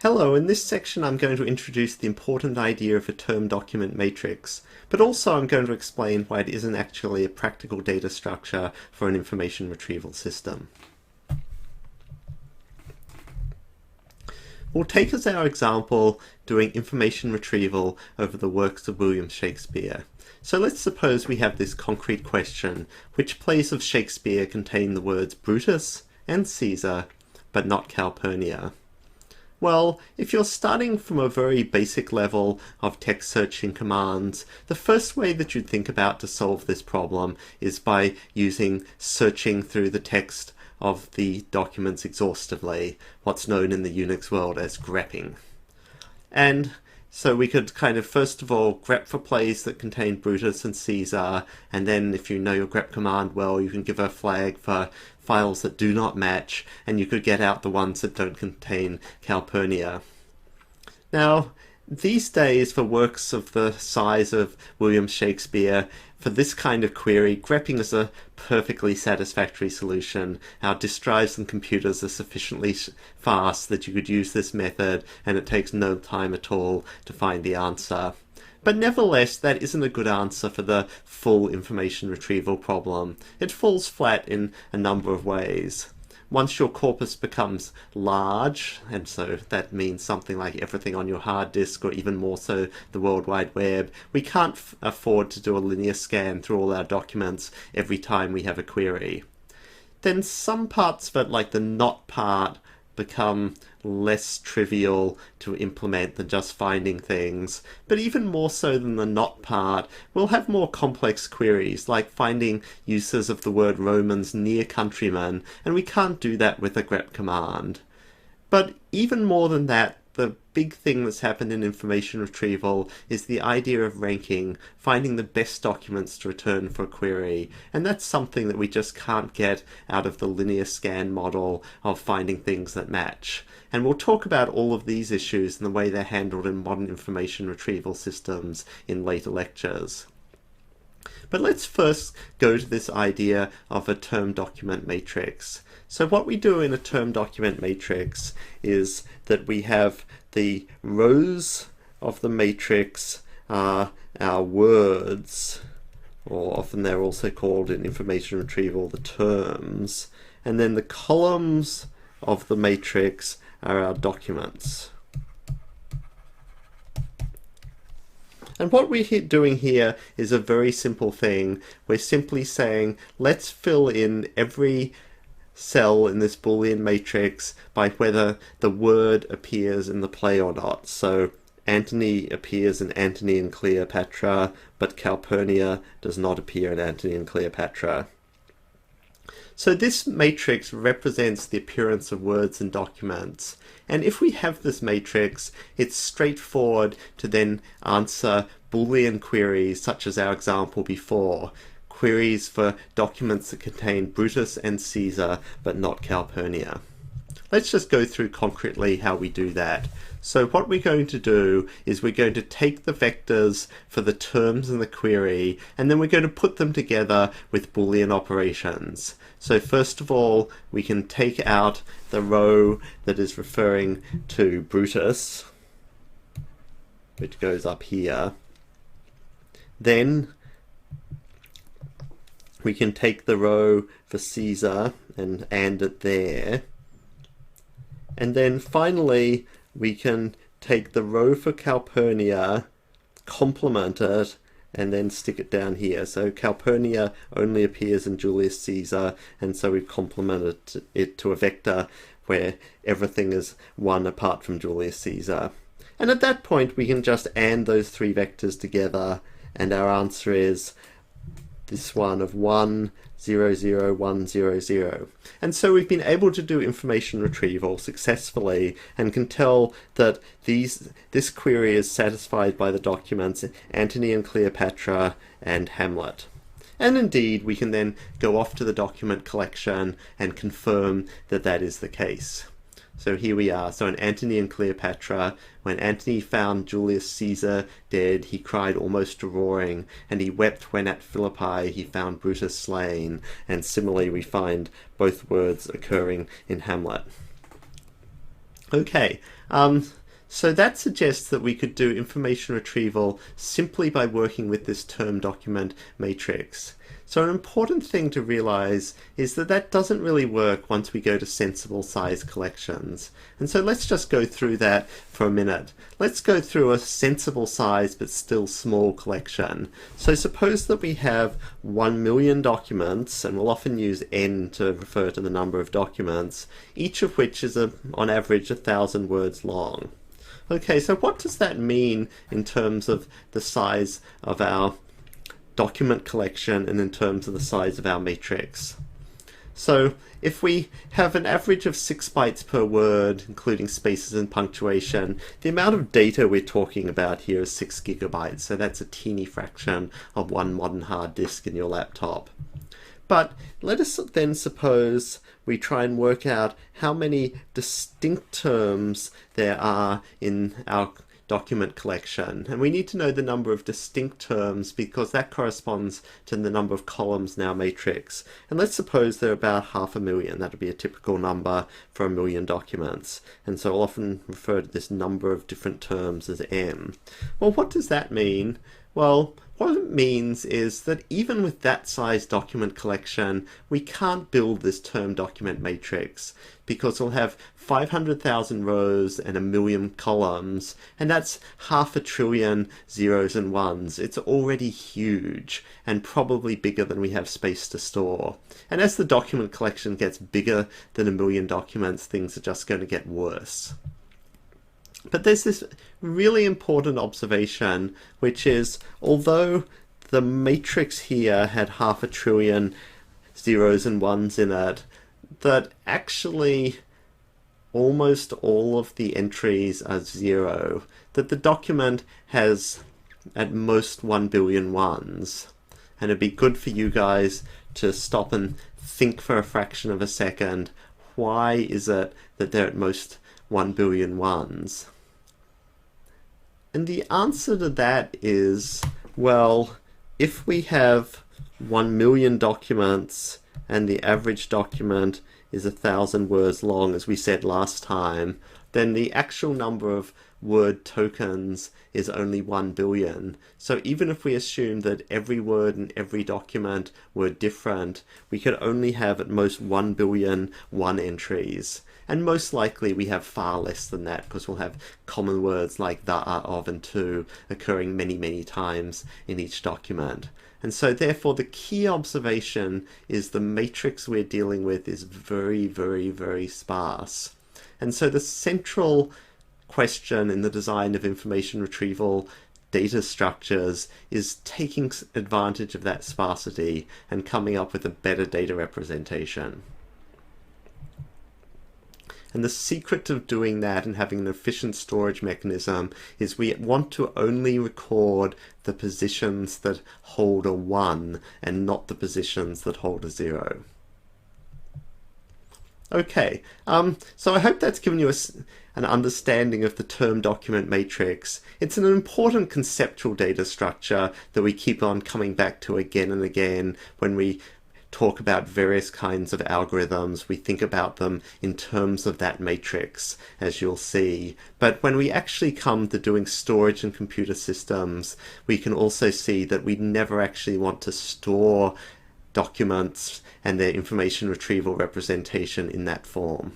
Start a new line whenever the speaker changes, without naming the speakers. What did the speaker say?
Hello, in this section I'm going to introduce the important idea of a term document matrix, but also I'm going to explain why it isn't actually a practical data structure for an information retrieval system. We'll take as our example doing information retrieval over the works of William Shakespeare. So let's suppose we have this concrete question: which plays of Shakespeare contain the words Brutus and Caesar, but not Calpurnia? Well, if you're starting from a very basic level of text searching commands, the first way that you'd think about to solve this problem is by using searching through the text of the documents exhaustively, what's known in the Unix world as grepping. And so we could kind of first of all grep for plays that contain Brutus and Caesar, and then if you know your grep command well, you can give a flag for files that do not match, and you could get out the ones that don't contain Calpurnia. Now, these days, for works of the size of William Shakespeare, for this kind of query, grepping is a perfectly satisfactory solution. Our disk drives and computers are sufficiently fast that you could use this method, and it takes no time at all to find the answer. But nevertheless, that isn't a good answer for the full information retrieval problem. It falls flat in a number of ways. Once your corpus becomes large, and so that means something like everything on your hard disk, or even more so the World Wide Web, we can't afford to do a linear scan through all our documents every time we have a query. Then some parts of it, like the not part, become less trivial to implement than just finding things. But even more so than the not part, we'll have more complex queries, like finding uses of the word Romans near countrymen, and we can't do that with a grep command. But even more than that, the big thing that's happened in information retrieval is the idea of ranking, finding the best documents to return for a query, and that's something that we just can't get out of the linear scan model of finding things that match. And we'll talk about all of these issues and the way they're handled in modern information retrieval systems in later lectures. But let's first go to this idea of a term document matrix. So what we do in a term document matrix is that we have the rows of the matrix are our words, or often they're also called in information retrieval the terms, and then the columns of the matrix are our documents. And what we're doing here is a very simple thing. We're simply saying, let's fill in every cell in this Boolean matrix by whether the word appears in the play or not. So Antony appears in Antony and Cleopatra, but Calpurnia does not appear in Antony and Cleopatra. So this matrix represents the appearance of words and documents. And if we have this matrix, it's straightforward to then answer Boolean queries, such as our example before. Queries for documents that contain Brutus and Caesar, but not Calpurnia. Let's just go through concretely how we do that. So what we're going to do is we're going to take the vectors for the terms in the query, and then we're going to put them together with Boolean operations. So first of all, we can take out the row that is referring to Brutus, which goes up here. Then we can take the row for Caesar and it there. And then finally, we can take the row for Calpurnia, complement it, and then stick it down here. So Calpurnia only appears in Julius Caesar, and so we've complemented it to a vector where everything is one apart from Julius Caesar. And at that point, we can just AND those three vectors together, and our answer is this one of 1, 0, 0, 1, 0, 0. And so we've been able to do information retrieval successfully and can tell that this query is satisfied by the documents Antony and Cleopatra and Hamlet. And indeed, we can then go off to the document collection and confirm that that is the case. So here we are. So in Antony and Cleopatra, when Antony found Julius Caesar dead, he cried almost to roaring, and he wept when at Philippi he found Brutus slain. And similarly, we find both words occurring in Hamlet. Okay, so that suggests that we could do information retrieval simply by working with this term document matrix. So an important thing to realize is that that doesn't really work once we go to sensible size collections. And so let's just go through that for a minute. Let's go through a sensible size but still small collection. So suppose that we have 1 million documents, and we'll often use n to refer to the number of documents, each of which is on average 1,000 words long. Okay, so what does that mean in terms of the size of our document collection and in terms of the size of our matrix? So if we have an average of 6 bytes per word, including spaces and punctuation, the amount of data we're talking about here is 6 gigabytes. So that's a teeny fraction of one modern hard disk in your laptop. But let us then suppose we try and work out how many distinct terms there are in our document collection. And we need to know the number of distinct terms because that corresponds to the number of columns in our matrix. And let's suppose there are about 500,000. That would be a typical number for 1 million documents. And so I'll often refer to this number of different terms as M. Well, what does that mean? Well, what it means is that even with that size document collection, we can't build this term document matrix because we'll have 500,000 rows and 1 million columns, and that's 500 billion zeros and ones. It's already huge and probably bigger than we have space to store. And as the document collection gets bigger than 1 million documents, things are just going to get worse. But there's this really important observation, which is although the matrix here had 500 billion zeros and ones in it, that actually almost all of the entries are 0, that the document has at most 1 billion ones. And it'd be good for you guys to stop and think for a fraction of a second, why is it that there are at most 1 billion ones? And the answer to that is, well, if we have 1 million documents and the average document is 1,000 words long, as we said last time, then the actual number of word tokens is only 1 billion. So even if we assume that every word in every document were different, we could only have at most 1 billion one entries. And most likely we have far less than that because we'll have common words like the, of, and to occurring many, many times in each document. And so therefore the key observation is the matrix we're dealing with is very, very, very sparse. And so the central question in the design of information retrieval data structures is taking advantage of that sparsity and coming up with a better data representation. And the secret of doing that and having an efficient storage mechanism is we want to only record the positions that hold a 1 and not the positions that hold a 0. Okay, so I hope that's given you an understanding of the term document matrix. It's an important conceptual data structure that we keep on coming back to again and again when we talk about various kinds of algorithms. We think about them in terms of that matrix, as you'll see. But when we actually come to doing storage and computer systems, we can also see that we never actually want to store documents and their information retrieval representation in that form.